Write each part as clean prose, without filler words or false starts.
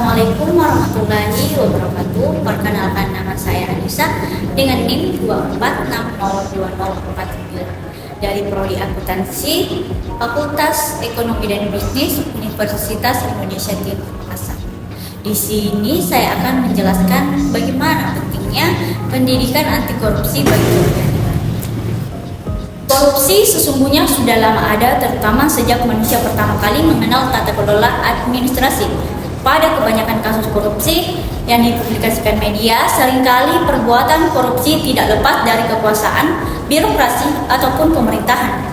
Assalamualaikum warahmatullahi wabarakatuh. Perkenalkan, nama saya Anissa dengan NIM 2460204 dari Prodi Akuntansi, Fakultas Ekonomi dan Bisnis, Universitas Indonesia Timur Asal. Di sini saya akan menjelaskan bagaimana pentingnya pendidikan anti korupsi bagi warga negara. Korupsi sesungguhnya sudah lama ada, terutama sejak manusia pertama kali mengenal tata kelola administrasi. Pada kebanyakan kasus korupsi yang dipublikasikan media, seringkali perbuatan korupsi tidak lepas dari kekuasaan, birokrasi, ataupun pemerintahan.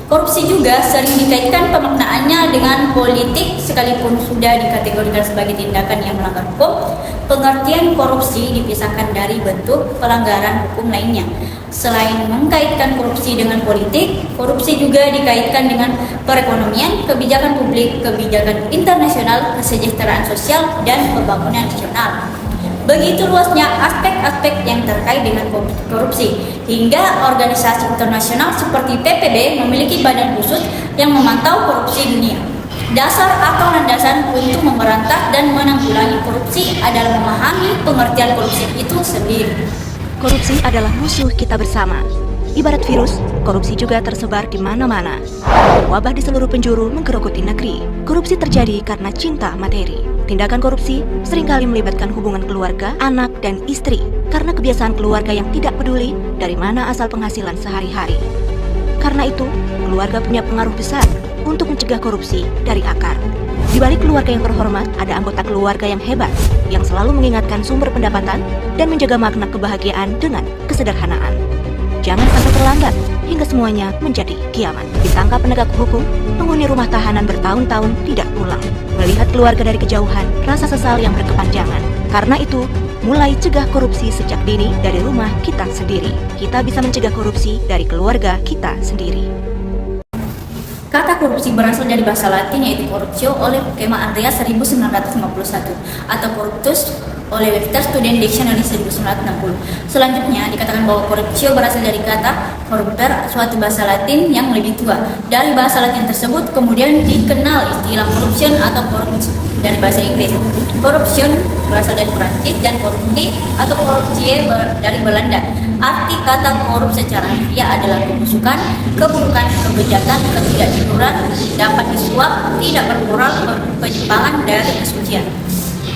Korupsi juga sering dikaitkan pemaknaannya dengan politik, sekalipun sudah dikategorikan sebagai tindakan yang melanggar hukum. Pengertian korupsi dipisahkan dari bentuk pelanggaran hukum lainnya. Selain mengkaitkan korupsi dengan politik, korupsi juga dikaitkan dengan perekonomian, kebijakan publik, kebijakan internasional, kesejahteraan sosial, dan pembangunan nasional. Begitu luasnya aspek-aspek yang terkait dengan korupsi, hingga organisasi internasional seperti PBB memiliki badan khusus yang memantau korupsi dunia. Dasar atau landasan untuk memberantas dan menanggulangi korupsi adalah memahami pengertian korupsi itu sendiri. Korupsi adalah musuh kita bersama. Ibarat virus, korupsi juga tersebar di mana-mana. Wabah di seluruh penjuru menggerogoti negeri. Korupsi terjadi karena cinta materi. Tindakan korupsi seringkali melibatkan hubungan keluarga, anak, dan istri karena kebiasaan keluarga yang tidak peduli dari mana asal penghasilan sehari-hari. Karena itu, keluarga punya pengaruh besar untuk mencegah korupsi dari akar. Di balik keluarga yang terhormat, ada anggota keluarga yang hebat, yang selalu mengingatkan sumber pendapatan dan menjaga makna kebahagiaan dengan kesederhanaan. Jangan sampai terlambat hingga semuanya menjadi kiamat. Ditangkap penegak hukum, penghuni rumah tahanan bertahun-tahun tidak pulang. Melihat keluarga dari kejauhan, rasa sesal yang berkepanjangan. Karena itu, mulai cegah korupsi sejak dini dari rumah kita sendiri. Kita bisa mencegah korupsi dari keluarga kita sendiri. Kata korupsi berasal dari bahasa Latin, yaitu corruptio oleh Kema Andrea 1951 atau corruptus oleh Webster Student Dictionary 1960. Selanjutnya dikatakan bahwa corruptio berasal dari kata corrupere, suatu bahasa Latin yang lebih tua. Dari bahasa Latin tersebut kemudian dikenal istilah corruption atau corruption dari bahasa Inggris. Corruption berasal dari Prancis dan corrupti atau corruptie dari Belanda. Arti kata korup secara harfiah adalah kebusukan, keburukan, kebejatan, ketidakjujuran, dapat disuap, tidak bermoral, penyimpangan dari kesucian.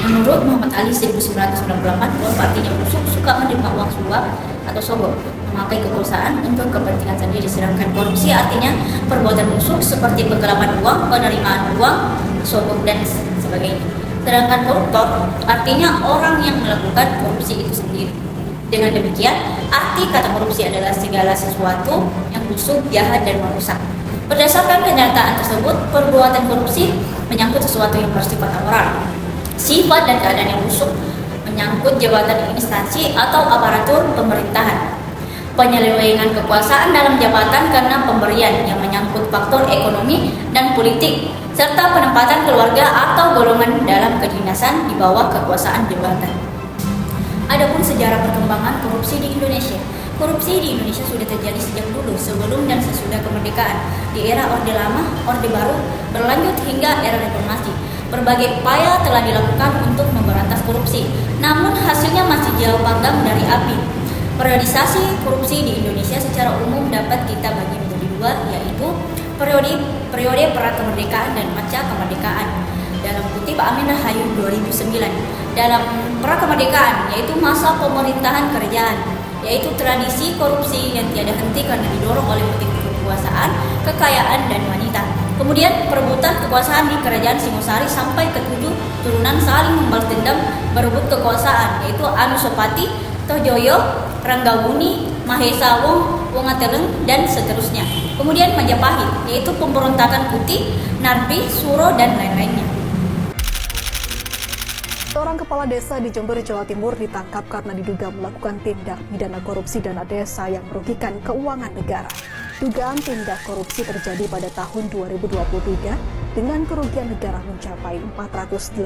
Menurut Muhammad Ali 1998, korup artinya busuk, suka menerima uang suap atau sogok, memakai kekuasaan untuk kepentingan sendiri. Sedangkan korupsi artinya perbuatan busuk seperti penggelapan uang, penerimaan uang, sogok, dan sebagainya. Sedangkan koruptor artinya orang yang melakukan korupsi itu sendiri. Dengan demikian, arti kata korupsi adalah segala sesuatu yang busuk, jahat, dan merusak. Berdasarkan kenyataan tersebut, perbuatan korupsi menyangkut sesuatu yang bersifat amoral, sifat dan keadaan yang busuk, menyangkut jabatan instansi atau aparatur pemerintahan, penyelewengan kekuasaan dalam jabatan karena pemberian yang menyangkut faktor ekonomi dan politik, serta penempatan keluarga atau golongan dalam kedinasan di bawah kekuasaan jabatan. Adapun sejarah perkembangan korupsi di Indonesia. Korupsi di Indonesia sudah terjadi sejak dulu, sebelum dan sesudah kemerdekaan. Di era Orde Lama, Orde Baru, berlanjut hingga era Reformasi. Berbagai upaya telah dilakukan untuk memberantas korupsi, namun hasilnya masih jauh panggang dari api. Periodisasi korupsi di Indonesia secara umum dapat kita bagi menjadi dua, yaitu periode pra kemerdekaan dan pasca kemerdekaan. Dalam kutip Amin Rahayu 2009, dalam pra kemerdekaan yaitu masa pemerintahan kerajaan, yaitu tradisi korupsi yang tiada henti karena didorong oleh motif kekuasaan, kekayaan, dan wanita. Kemudian perebutan kekuasaan di kerajaan Singosari sampai ke-7 turunan saling membalas dendam berebut kekuasaan, yaitu Anusapati, Tohjoyo, Ranggabuni, Mahesa Wong, Wongateleng, dan seterusnya. Kemudian Majapahit, yaitu pemberontakan Putih, Narpi, Suro, dan lain-lainnya. Seorang kepala desa di Jember, Jawa Timur ditangkap karena diduga melakukan tindak pidana korupsi dana desa yang merugikan keuangan negara. Dugaan tindak korupsi terjadi pada tahun 2023 dengan kerugian negara mencapai 480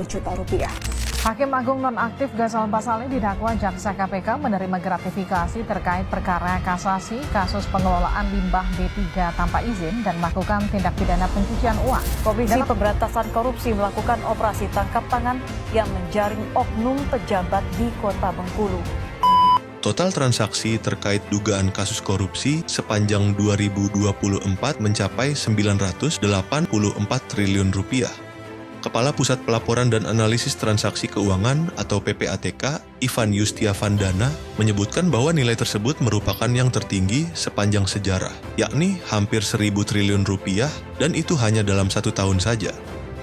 juta rupiah. Hakim Agung nonaktif Ghazal Basaly didakwa jaksa KPK menerima gratifikasi terkait perkara kasasi kasus pengelolaan limbah B3 tanpa izin dan melakukan tindak pidana pencucian uang. Komisi Pemberantasan Korupsi melakukan operasi tangkap tangan yang menjaring oknum pejabat di Kota Bengkulu. Total transaksi terkait dugaan kasus korupsi sepanjang 2024 mencapai 984 triliun rupiah. Kepala Pusat Pelaporan dan Analisis Transaksi Keuangan atau PPATK, Ivan Yustiavandana, menyebutkan bahwa nilai tersebut merupakan yang tertinggi sepanjang sejarah, yakni hampir 1.000 triliun rupiah, dan itu hanya dalam 1 tahun saja.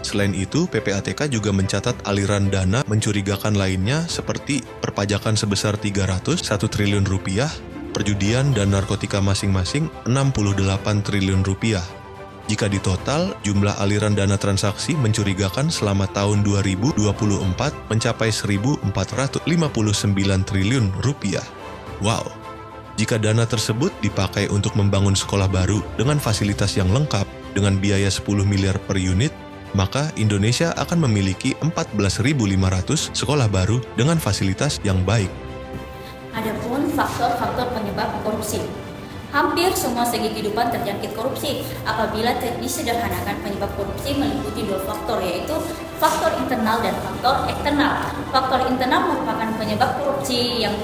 Selain itu, PPATK juga mencatat aliran dana mencurigakan lainnya seperti perpajakan sebesar 301 triliun rupiah, perjudian dan narkotika masing-masing 68 triliun rupiah. Jika ditotal, jumlah aliran dana transaksi mencurigakan selama tahun 2024 mencapai 1.459 triliun rupiah. Wow! Jika dana tersebut dipakai untuk membangun sekolah baru dengan fasilitas yang lengkap dengan biaya 10 miliar per unit, maka Indonesia akan memiliki 14.500 sekolah baru dengan fasilitas yang baik. Adapun faktor-faktor penyebab korupsi. Hampir semua segi kehidupan terjangkit korupsi. Apabila disederhanakan, penyebab korupsi meliputi 2 faktor, yaitu faktor internal dan faktor eksternal. Faktor internal merupakan penyebab korupsi yang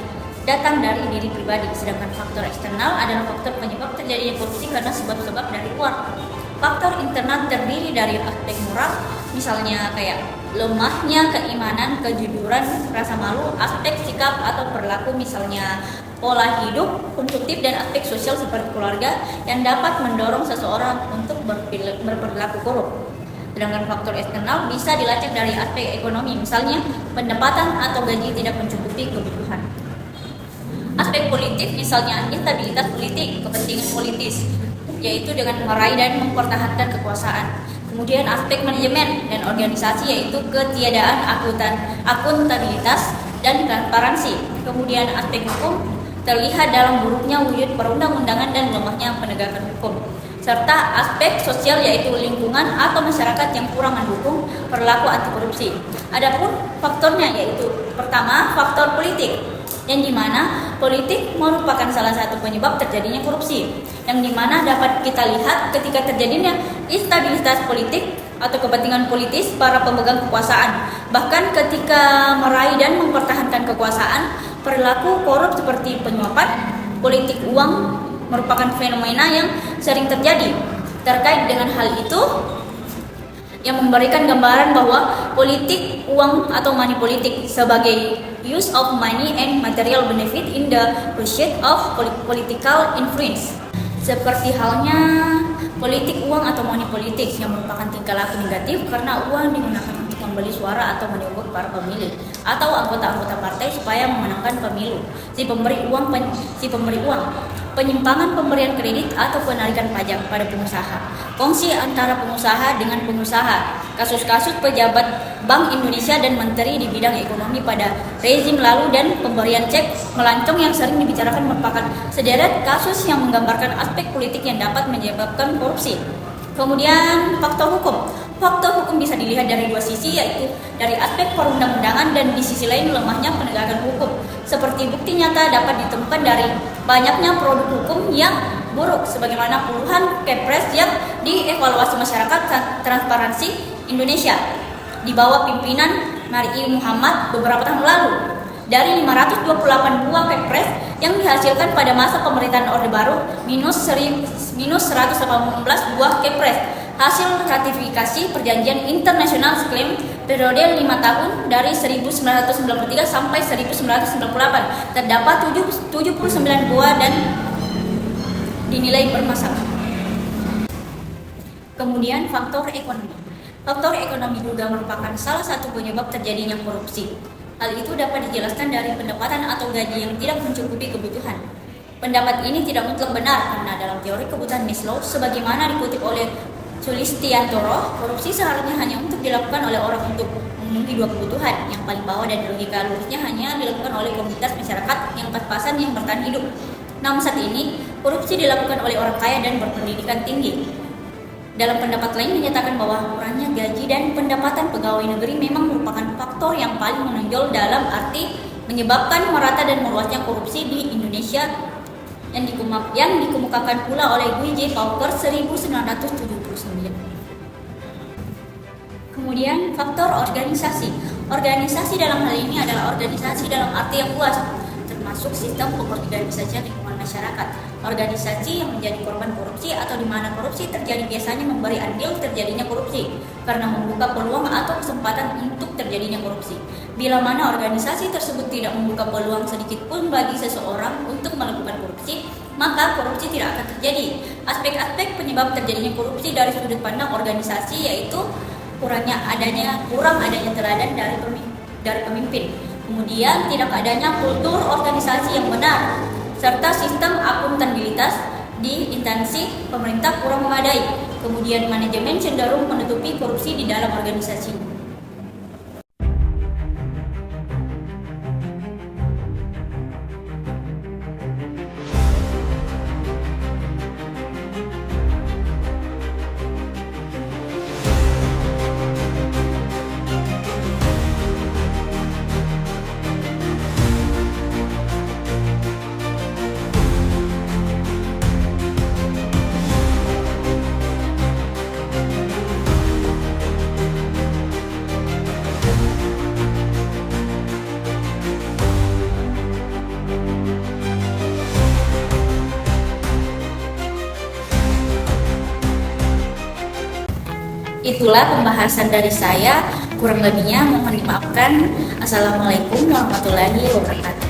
datang dari diri pribadi, sedangkan faktor eksternal adalah faktor penyebab terjadinya korupsi karena sebab-sebab dari luar. Faktor internal terdiri dari aspek moral, misalnya kayak lemahnya keimanan, kejujuran, rasa malu, aspek sikap atau perilaku, misalnya pola hidup, konsumtif, dan aspek sosial seperti keluarga yang dapat mendorong seseorang untuk berperilaku korup. Sedangkan faktor eksternal bisa dilacak dari aspek ekonomi, misalnya pendapatan atau gaji tidak mencukupi kebutuhan. Aspek politik, misalnya instabilitas politik, kepentingan politis, yaitu dengan meraih dan mempertahankan kekuasaan. Kemudian aspek manajemen dan organisasi, yaitu ketiadaan akuntabilitas dan transparansi. Kemudian aspek hukum terlihat dalam buruknya wujud perundang-undangan dan lemahnya penegakan hukum. Serta aspek sosial, yaitu lingkungan atau masyarakat yang kurang mendukung perilaku anti korupsi. Adapun faktornya yaitu pertama faktor politik, yang dimana politik merupakan salah satu penyebab terjadinya korupsi, yang dimana dapat kita lihat ketika terjadinya instabilitas politik atau kepentingan politis para pemegang kekuasaan. Bahkan ketika meraih dan mempertahankan kekuasaan, perilaku korup seperti penyuapan, politik uang merupakan fenomena yang sering terjadi. Terkait dengan hal itu, yang memberikan gambaran bahwa politik uang atau money politik sebagai use of money and material benefit in the pursuit of political influence. Seperti halnya politik uang atau money politik yang merupakan tingkah laku negatif karena uang digunakan untuk membeli suara atau menyogok para pemilih atau anggota-anggota partai supaya memenangkan pemilu. Si pemberi uang, penyimpangan pemberian kredit atau penarikan pajak pada pengusaha, kongsi antara pengusaha dengan pengusaha, kasus-kasus pejabat Bank Indonesia dan menteri di bidang ekonomi pada rezim lalu, dan pemberian cek melancong yang sering dibicarakan merupakan sederet kasus yang menggambarkan aspek politik yang dapat menyebabkan korupsi. Kemudian faktor hukum. Faktor hukum bisa dilihat dari 2 sisi, yaitu dari aspek perundang-undangan dan di sisi lain lemahnya penegakan hukum. Seperti bukti nyata dapat ditemukan dari banyaknya produk hukum yang buruk, sebagaimana puluhan kepres yang dievaluasi masyarakat transparansi Indonesia di bawah pimpinan Mari Muhammad beberapa tahun lalu. Dari 528 buah kepres yang dihasilkan pada masa pemerintahan Orde Baru, minus 118 buah kepres hasil ratifikasi perjanjian internasional klaim periode 5 tahun dari 1993 sampai 1998. Terdapat 79 buah dan dinilai bermasalah. Kemudian faktor ekonomi. Faktor ekonomi juga merupakan salah satu penyebab terjadinya korupsi. Hal itu dapat dijelaskan dari pendapatan atau gaji yang tidak mencukupi kebutuhan. Pendapat ini tidak mutlak benar karena dalam teori kebutuhan Maslow, sebagaimana dikutip oleh Sulistiantoro, korupsi seharusnya hanya untuk dilakukan oleh orang untuk memenuhi 2 kebutuhan yang paling bawah, dan logika lulusnya hanya dilakukan oleh komunitas masyarakat yang pas-pasan yang bertahan hidup. Namun saat ini, korupsi dilakukan oleh orang kaya dan berpendidikan tinggi. Dalam pendapat lain menyatakan bahwa kurangnya gaji dan pendapatan pegawai negeri memang merupakan faktor yang paling menonjol dalam arti menyebabkan merata dan meluasnya korupsi di Indonesia yang dikemukakan pula oleh Gui J. Pauker 1979. Kemudian faktor organisasi. Organisasi dalam hal ini adalah organisasi dalam arti yang luas, termasuk sistem pengorganisasian lingkungan masyarakat. Organisasi yang menjadi korban korupsi atau di mana korupsi terjadi biasanya memberi andil terjadinya korupsi karena membuka peluang atau kesempatan untuk terjadinya korupsi. Bila mana organisasi tersebut tidak membuka peluang sedikit pun bagi seseorang untuk melakukan korupsi, maka korupsi tidak akan terjadi. Aspek-aspek penyebab terjadinya korupsi dari sudut pandang organisasi yaitu kurang adanya teladan dari pemimpin, kemudian tidak adanya kultur organisasi yang benar, serta sistem akuntabilitas di instansi pemerintah kurang memadai. Kemudian manajemen cenderung menutupi korupsi di dalam organisasi. Itulah pembahasan dari saya, kurang lebihnya mohon dimaafkan. Assalamualaikum warahmatullahi wabarakatuh.